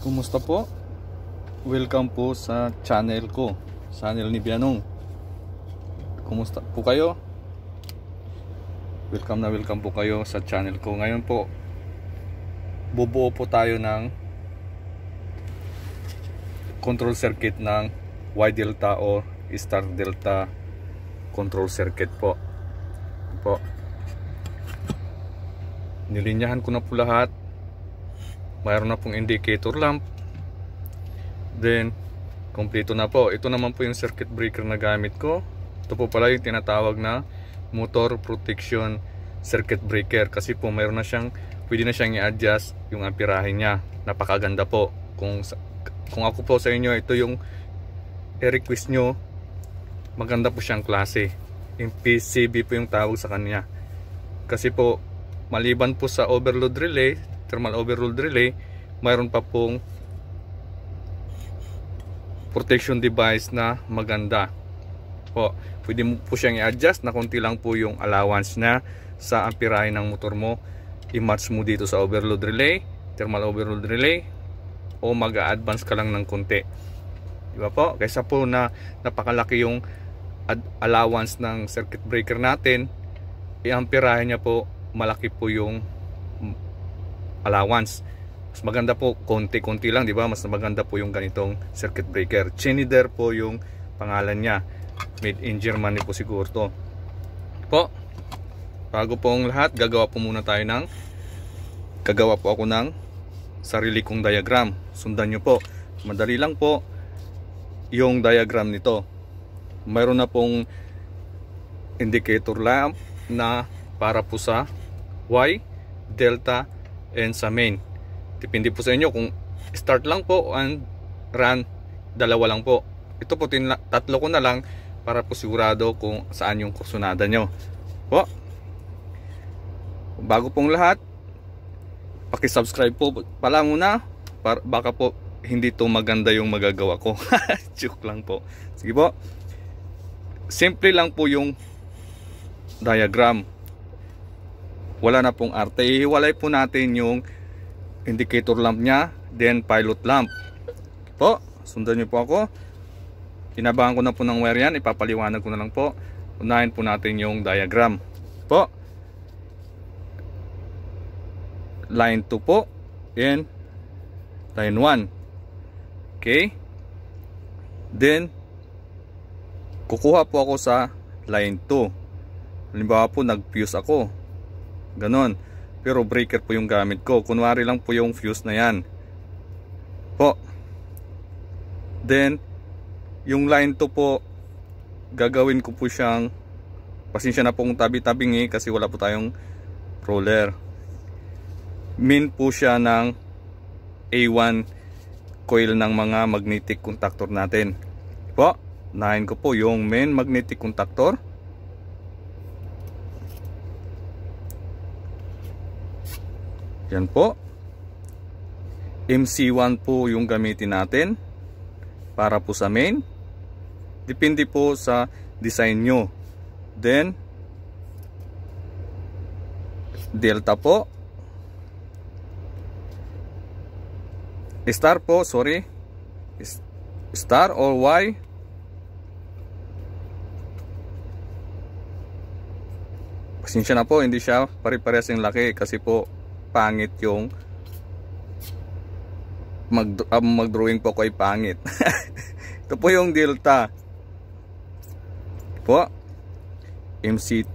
Kumusta po? Welcome po sa channel ko, channel ni Bianong. Kumusta po kayo? Welcome po kayo sa channel ko. Ngayon po, bubuo po tayo ng control circuit ng Y delta o star delta control circuit po. Nilinyahan ko na po lahat. Mayroon na pong indicator lamp. Then kompleto na po. Ito naman po yung circuit breaker na gamit ko. Ito po pala yung tinatawag na motor protection circuit breaker, kasi po mayroon na siyang, pwede na siyang i-adjust yung amperahe niya. Napakaganda po. Kung ako po sa inyo, ito yung i-request nyo, maganda po siyang klase. Yung PCB po yung tawag sa kanya. Kasi po, maliban po sa overload relay, thermal overload relay, mayroon pa pong protection device na maganda po. Pwede mo po siyang i-adjust na konti lang po yung allowance na sa amperahe ng motor mo. I-match mo dito sa overload relay, thermal overload relay, o mag-a-advance ka lang ng konti, diba po? Kaysa po na napakalaki yung allowance ng circuit breaker natin, i-amperahe niya po, malaki po yung allowance. Mas maganda po konti-konti lang, di ba? Mas maganda po yung ganitong circuit breaker. Schneider po yung pangalan niya. Made in Germany po siguro to. Po, bago po ang lahat, gagawa po ako ng sarili kong diagram. Sundan nyo po. Madali lang po yung diagram nito. Mayroon na pong indicator lamp na para po sa Y, delta, and sa main. Depende po sa inyo kung start lang po and run, dalawa lang po. Ito po tatlo ko na lang para po sigurado kung saan yung kursunada nyo po. Bago pong lahat, paki-subscribe po pala muna, baka po hindi to maganda yung magagawa ko. Joke lang po. Sige po, simple lang po yung diagram, wala na pong arte. Ihiwalay po natin yung indicator lamp nya, then pilot lamp po. Sundan nyo po ako. Inabangan ko na po ng wire yan, ipapaliwanag ko na lang po. Unahin po natin yung diagram po. Line 2 po and line 1. Okay, then kukuha po ako sa line 2. Halimbawa po, nag-fuse ako, ganon, pero breaker po yung gamit ko. Kunwari lang po yung fuse na yan po. Then yung line 2 po, gagawin ko po siyang, pasensya na pong tabi-tabingi kasi wala po tayong roller. Min po siya ng A1 coil ng mga magnetic contactor natin po. Nahin ko po yung main magnetic contactor. Yan po. MC1 po yung gamitin natin para po sa main. Depende po sa design nyo. Then delta po. Star po, sorry. Star or Y. Pasensya na po, hindi siya pare-parehas yung laki kasi po pangit yung mag-drawing po ko ay pangit. Ito po yung delta po. MC2,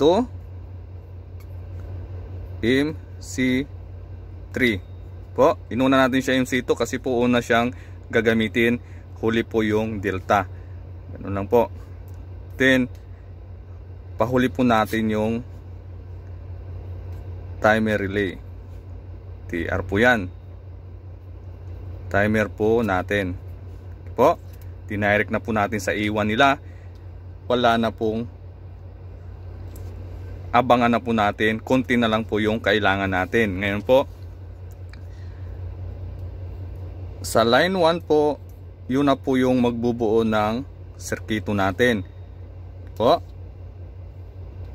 MC3 po. Inuna natin siya MC2 kasi po una siyang gagamitin, huli po yung delta. Ganun lang po. Then pahuli po natin yung timer relay. TR po yan. Timer po natin po. Dinirect na po natin sa A1 nila. Wala na pong abangan na po natin. Konti na lang po yung kailangan natin. Ngayon po, sa line 1 po, yun na po yung magbubuo ng sirkito natin po.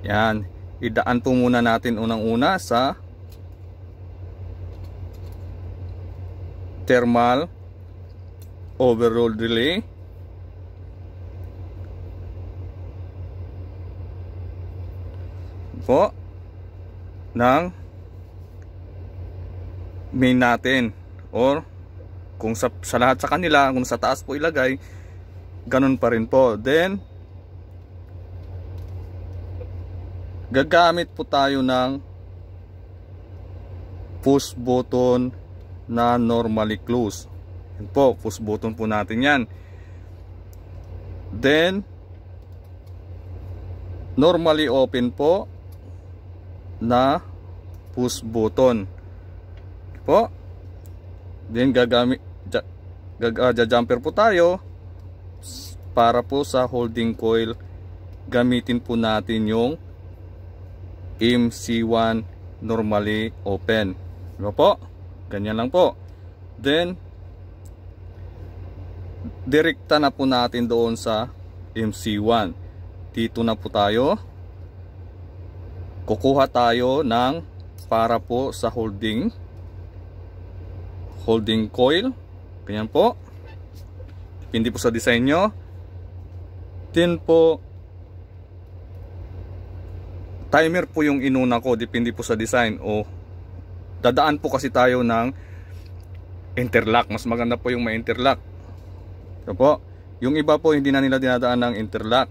Yan. Idaan po muna natin unang-una sa thermal overload relay, po ng main natin, or kung sa lahat sa kanila, kung sa taas po ilagay, ganun pa rin po. Then gagamit po tayo ng push button na normally close. Yan po, push button po natin yan. Then normally open po na push button po. Then jumper po tayo para po sa holding coil. Gamitin po natin yung MC1 normally open. Diba po? Ganyan lang po. Then direkta na po natin doon sa MC1. Dito na po tayo. Kukuha tayo ng para po sa holding coil. Ganyan po. Depende po sa design nyo. Then po, timer po yung inuna ko. Depende po sa design. O dadaan po kasi tayo ng interlock. Mas maganda po yung may interlock. So po, yung iba po hindi na nila dinadaan ng interlock.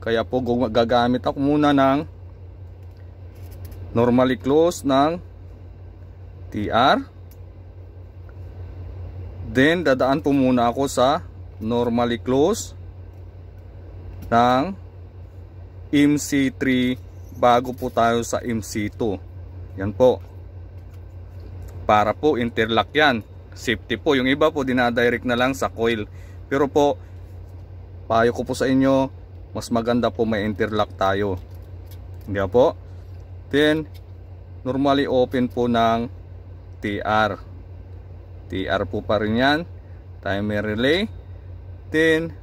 Kaya po gagamit ako muna ng normally close ng TR. Then dadaan po muna ako sa normally close ng MC3 bago po tayo sa MC2. Yan po. Para po interlock yan. Safety po. Yung iba po dinadirect na lang sa coil. Pero po, payo ko po sa inyo, mas maganda po may interlock tayo. Hindi po. Then normally open po ng TR. TR po pa rin yan. Timer relay. Then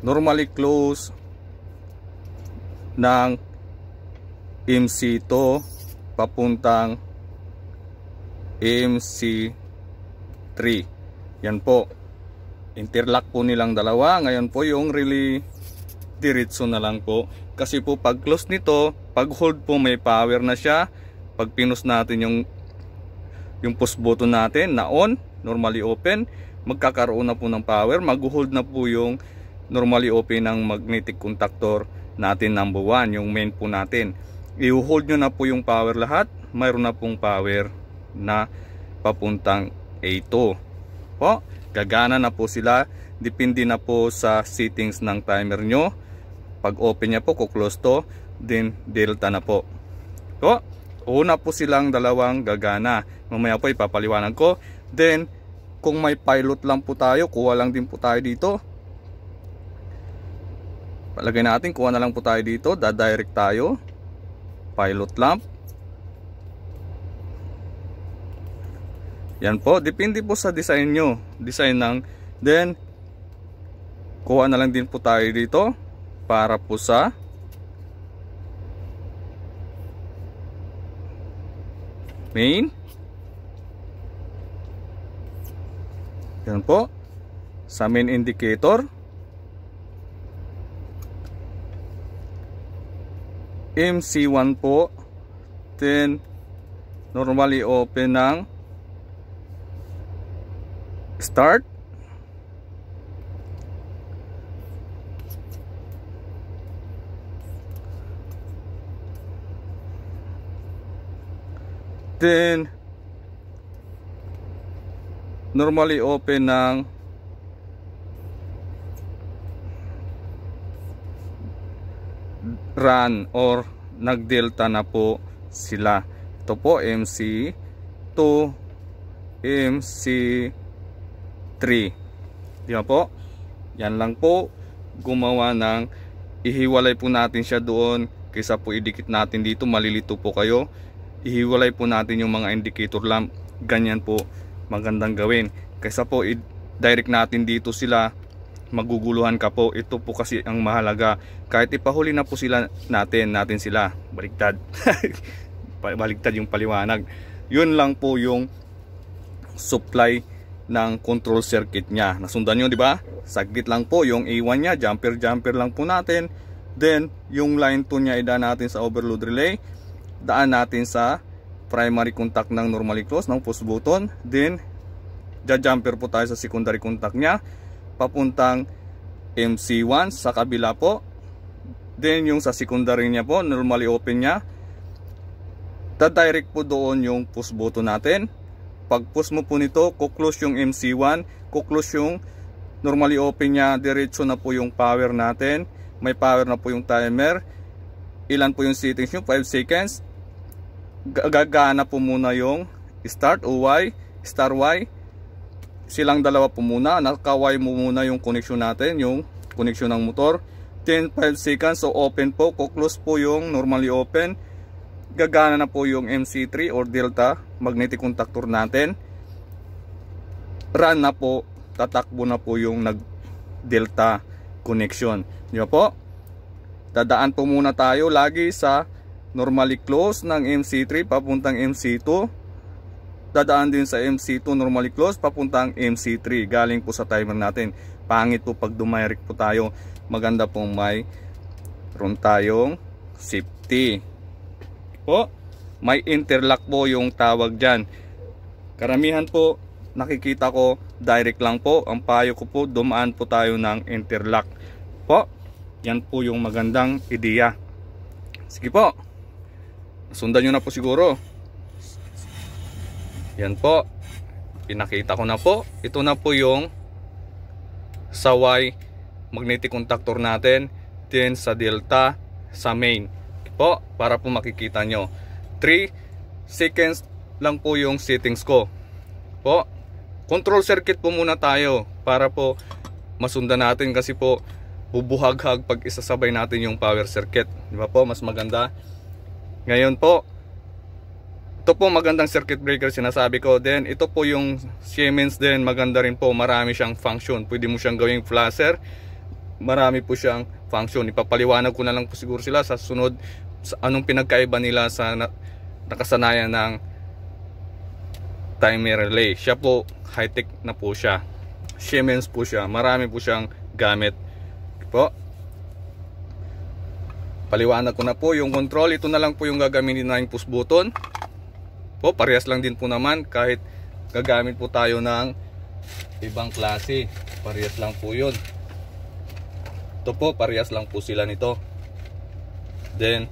normally close ng MC2 papuntang MC3. Yan po. Interlock po nilang dalawa. Ngayon po yung relay diretso na lang po. Kasi po pag close nito, pag hold po may power na siya. Pag pinus natin yung push button natin na on, normally open, magkakaroon na po ng power. Mag-hold na po yung normally open ng magnetic contactor natin number 1, yung main po natin. I-hold nyo na po yung power lahat. Mayroon na pong power na papuntang A2 po. Gagana na po sila. Depende na po sa settings ng timer nyo. Pag open nya po, kuklose to, then delta na po. Po, una po silang dalawang gagana. Mamaya po ipapaliwanag ko. Then kung may pilot lang po tayo, kuha lang din po tayo dito. Palagay natin, kuha na lang po tayo dito. Dadirect tayo. Pilot lamp. Yan po. Depende po sa design nyo. Design ng. Then kuha na lang din po tayo dito. Para po sa main. Yan po. Sa main indicator. MC1 po. Then normally open ng start. Then normally open ng run or nagdelta na po sila. Ito po MC2, MC3. Di ba po? Yan lang po. Gumawa ng ihiwalay po natin siya doon kaysa po idikit natin dito, malilito po kayo. Ihiwalay po natin yung mga indicator lamp. Ganyan po magandang gawin kaysa po i-direct natin dito sila, maguguluhan ka po. Ito po kasi ang mahalaga. Kahit ipahuli na po sila natin sila, baliktad. Baliktad yung paliwanag. Yun lang po yung supply ng control circuit niya. Nasundan nyo, di ba? Saglit lang po yung A1 niya, jumper lang po natin. Then yung line 2 niya idaan natin sa overload relay, daan natin sa primary contact ng normally close ng push button. Then jumper po tayo sa secondary contact niya papuntang MC1 sa kabila po. Then yung sa secondary niya po, normally open niya, direct po doon yung push button natin. Pag push mo po nito, kuklose yung MC1, kuklose yung normally open niya, diretso na po yung power natin. May power na po yung timer. Ilan po yung settings nyo? 5 seconds. Gagana po muna yung start o Y, star Y. Silang dalawa po muna. Naka-Y mo muna yung connection natin, yung connection ng motor. Then 5 seconds, so open po. Kuklose po yung normally open. Gagana na po yung MC3 or delta magnetic contactor natin. Run na po, tatakbo na po yung nag delta connection. Di ba po? Dadaan po muna tayo lagi sa normally close ng MC3 papuntang MC2. Dadaan din sa MC2 normally close papuntang MC3 galing po sa timer natin. Pangit po pag dumirect po tayo. Maganda pong may ron tayong safety po. May interlock po yung tawag dyan. Karamihan po nakikita ko direct lang po. Ang payo ko po, dumaan po tayo ng interlock po. Yan po yung magandang ideya. Sige po, sundan nyo na po siguro. Yan po, pinakita ko na po. Ito na po yung sa Y magnetic contactor natin, then sa delta sa main po, para po makikita nyo. 3 seconds lang po yung settings ko po. Control circuit po muna tayo para po masundan natin, kasi po bubuhaghag pag isasabay natin yung power circuit, di ba po? Mas maganda. Ngayon po, ito po magandang circuit breaker sinasabi ko. Then ito po yung Siemens din, maganda rin po, marami siyang function. Pwede mo siyang gawing flasher, marami po siyang function. Ipapaliwanag ko na lang po siguro sila sa sunod sa anong pinagkaiba nila sa nakasanayan ng timer relay. Siya po high tech na po siya, Siemens po siya, marami po siyang gamit po. Paliwanag ko na po yung control. Ito na lang po yung gagamitin na yung push button po. Parehas lang din po naman, kahit gagamit po tayo ng ibang klase, parehas lang po yun. Ito po, parehas lang po sila nito. Then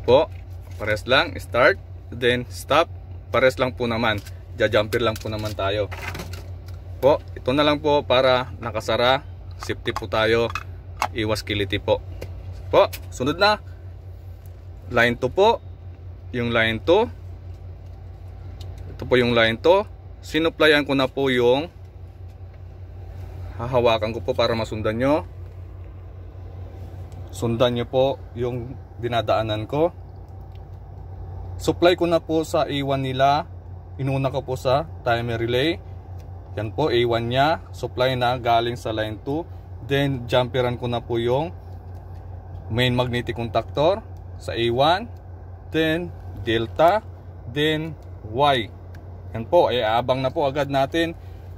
po, parehas lang, start, then stop, parehas lang po naman. Jumper lang po naman tayo po. Ito na lang po para nakasara, safety po tayo, iwas kiliti po. Po, sunod na line 2 po. Yung line 2, ito po yung line 2. Sinuplayan ko na po yung, hahawakan ko po para masundan nyo. Sundan nyo po yung dinadaanan ko. Supply ko na po sa A1 nila. Inuna ko po sa timer relay. Yan po A1 nya, supply na galing sa line 2. Then jumperan ko na po yung main magnetic contactor sa A1. Then delta, then Y. Yan po, abang na po agad natin,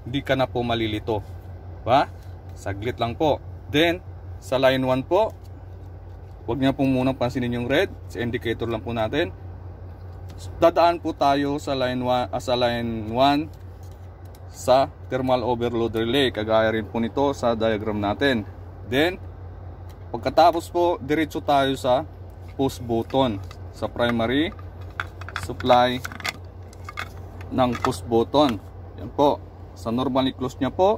hindi ka na po malilito, ba? Saglit lang po. Then sa line 1 po, huwag niya po muna pansinin yung red, sa indicator lang po natin. Dadaan po tayo sa line 1, sa thermal overload relay, kagaya rin po nito sa diagram natin. Then pagkatapos po, diretso tayo sa push button, sa primary supply ng push button. Yan po, sa normally close nya po,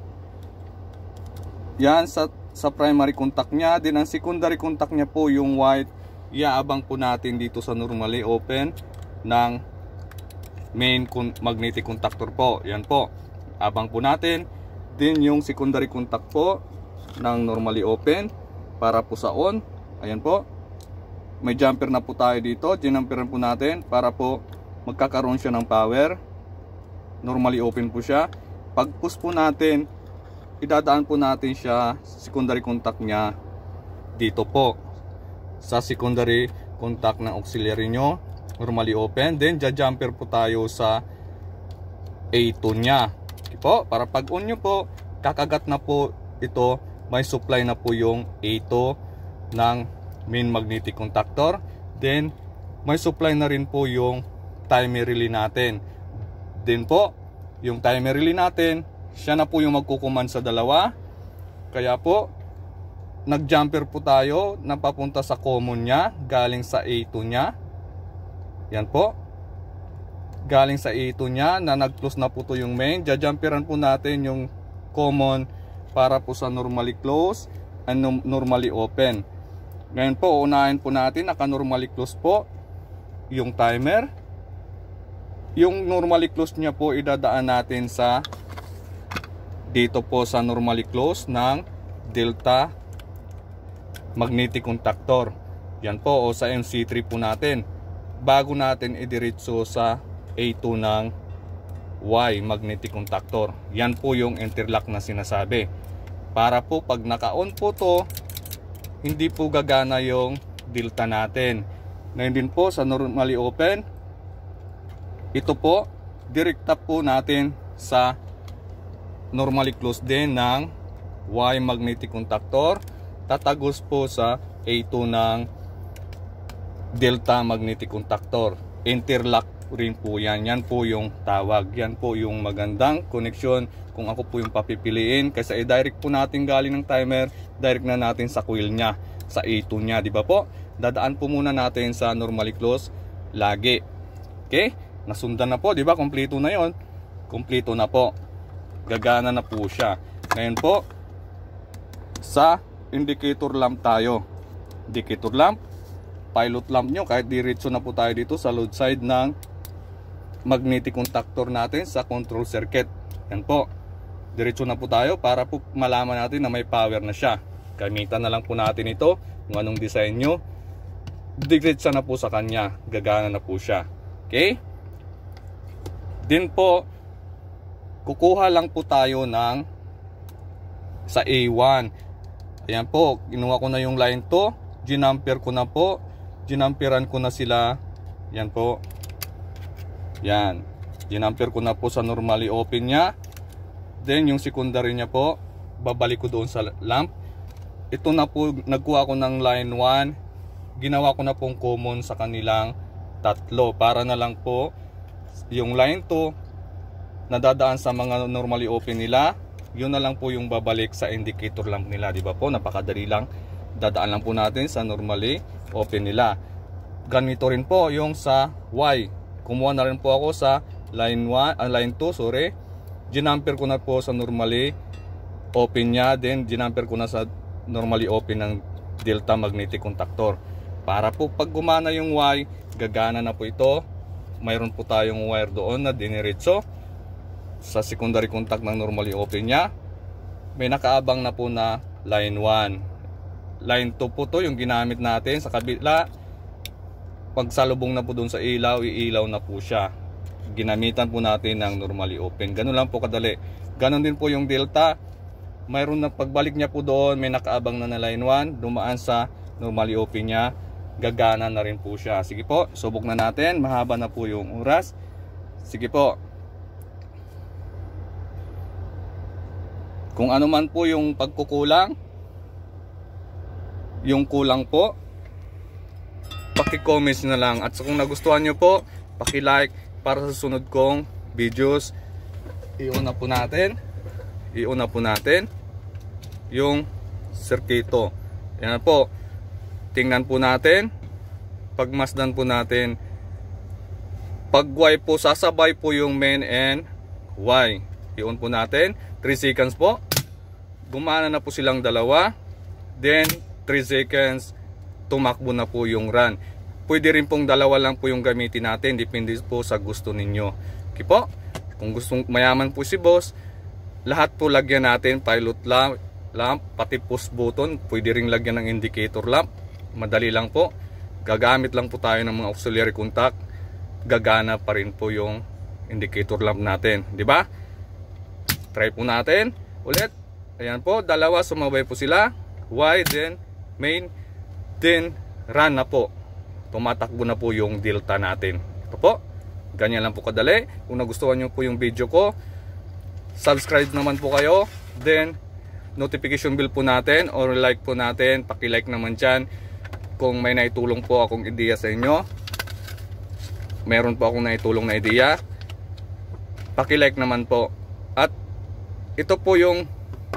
yan sa primary contact nya. Din ang secondary contact nya po yung white, iaabang po natin dito sa normally open ng main magnetic contactor po. Yan po, abang po natin. Din yung secondary contact po ng normally open para po sa on. Ayan po, may jumper na po tayo dito. Jinumperan po natin para po magkakaroon siya ng power. Normally open po siya. Pag push po natin, idadaan po natin siya, secondary contact nya dito po sa secondary contact ng auxiliary nyo, normally open. Then jumper po tayo sa A2 nya. Okay po, para pag on nyo po, kakagat na po ito, may supply na po yung A2 ng main magnetic contactor. Then may supply na rin po yung timer relay natin. Then po, yung timer relay natin, siya na po yung magkukuman sa dalawa. Kaya po, nag-jumper po tayo na papunta sa common niya, galing sa A2 niya. Yan po. Galing sa A2 niya, na nag-close na po to yung main. Jajumperan po natin yung common para po sa normally close and normally open. Ngayon po, unahin po natin, naka-normally close po yung timer. Yung normally close niya po, idadaan natin sa dito po sa normally close ng delta magnetic contactor. Yan po, o sa MC3 po natin, bago natin idiretso sa A2 ng Y magnetic contactor. Yan po yung interlock na sinasabi. Para po pag naka-on po to, hindi po gagana yung delta natin. Ngayon din po sa normally open, ito po, direct tap po natin sa normally close din ng Y magnetic contactor. Tatagos po sa A2 ng delta magnetic contactor. Interlock rin po yan. Yan po yung tawag. Yan po yung magandang connection kung ako po yung papipiliin. Kasi i-direct po natin galing ng timer, direct na natin sa coil nya, sa A2 nya, di ba po? Dadaan po muna natin sa normally close lagi. Okay? Nasundan na po, di ba? Kompleto na yon. Kompleto na po. Gagana na po siya. Ngayon po, sa indicator lamp tayo. Indicator lamp, pilot lamp nyo, kahit diretso na po tayo dito sa load side ng magnetic contactor natin sa control circuit. Yan po, diretso na po tayo para po malaman natin na may power na siya. Gamitan na lang po natin ito, kung anong design nyo, diretso na po sa kanya, gagana na po siya. Okay? Din po, kukuha lang po tayo ng sa A1. Ayan po, kinuha ko na yung line to, ginamper ko na po, ginamperan ko na sila. Yan po. Yan. Ginamper ko na po sa normally open nya. Then yung secondary nya po, babalik ko doon sa lamp. Ito na po, nagkuha ko ng line 1. Ginawa ko na pong common sa kanilang tatlo. Para na lang po, yung line 2, nadadaan sa mga normally open nila. Yun na lang po yung babalik sa indicator lamp nila, di ba po? Napakadali lang. Dadaan lang po natin sa normally open nila. Ganito rin po yung sa Y. Kumuha na rin po ako sa line 1, line 2, sorry. Ginamper ko na po sa normally open nya, then ginamper ko na sa normally open ng delta magnetic contactor. Para po pag gumana yung Y, gagana na po ito. Mayroon po tayong wire doon na diniretso sa secondary contact ng normally open nya. May nakaabang na po na line 1. Line 2 po to yung ginamit natin sa kabila. Pag salubong na po doon sa ilaw, iilaw na po siya. Ginamitan po natin ng normally open. Ganun lang po kadali. Ganun din po yung delta. Mayroon na pagbalik niya po doon, may nakaabang na na line 1, dumaan sa normally open nya, gagana na rin po siya. Sige po, subok na natin. Mahaba na po yung oras. Sige po. Kung ano man po yung pagkukulang, yung kulang po, paki-comment na lang. At kung nagustuhan nyo po, paki-like para sa sunod kong videos. Iuna po natin yung circuito. Yan po. Tingnan po natin. Pagmasdan po natin. Pag Y po, sasabay po yung main and Y. I-on po natin. 3 seconds po. Gumana na po silang dalawa. Then 3 seconds, tumakbo na po yung run. Pwede rin pong dalawa lang po yung gamitin natin. Depende po sa gusto ninyo. Okay po? Kung gustong mayaman po si boss, lahat po lagyan natin. Pilot lamp, pati push button. Pwede rin lagyan ng indicator lamp. Madali lang po. Gagamit lang po tayo ng mga auxiliary contact. Gagana pa rin po yung indicator lamp natin. Diba? Try po natin. Ulit. Ayan po. Dalawa. Sumabay po sila. Y, then main, then run na po. Tumatakbo na po yung delta natin. Ito po. Ganyan lang po kadali. Kung nagustuhan nyo po yung video ko, subscribe naman po kayo. Then notification bell po natin or like po natin, paki-like naman dyan kung may naitulong po akong ideya sa inyo. Meron po akong naitulong na ideya, paki-like naman po. At ito po yung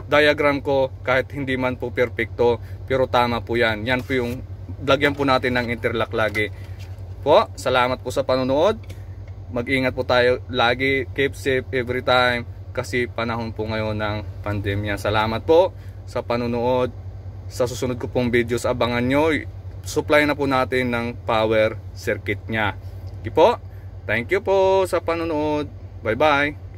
diagram ko, kahit hindi man po perfecto, pero tama po yan. Yan po yung lagyan po natin ng interlock lagi po. Salamat po sa panonood. Mag-ingat po tayo lagi, keep safe every time, kasi panahon po ngayon ng pandemya. Salamat po sa panonood. Sa susunod ko pong videos, abangan nyo. Supply na po natin ng power circuit nya. Okay po. Thank you po sa panonood. Bye bye.